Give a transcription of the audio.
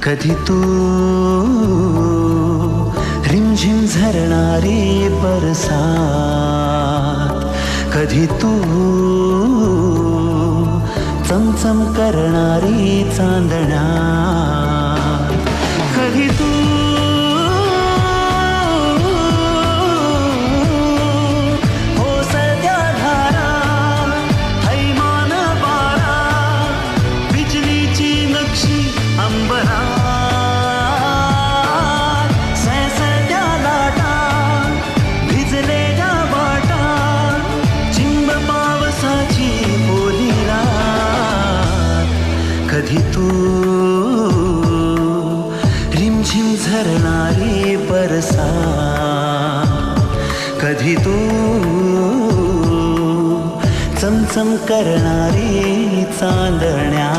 कधी तू रिमझिम झरणारी बरसात, कधी तू चमचम करणारी चांदण्या, कधी तू ओसळत्या धारा, थैमान वारा, बिजलीची नक्षी अंबरात, सळसळत्या लाटा, भिजलेल्या वाटा, चिंब पावसाची ओली रात, कधी तू रिमझिम झरणारी बरसात, कधी तू चमचम करणारी चांदण्या.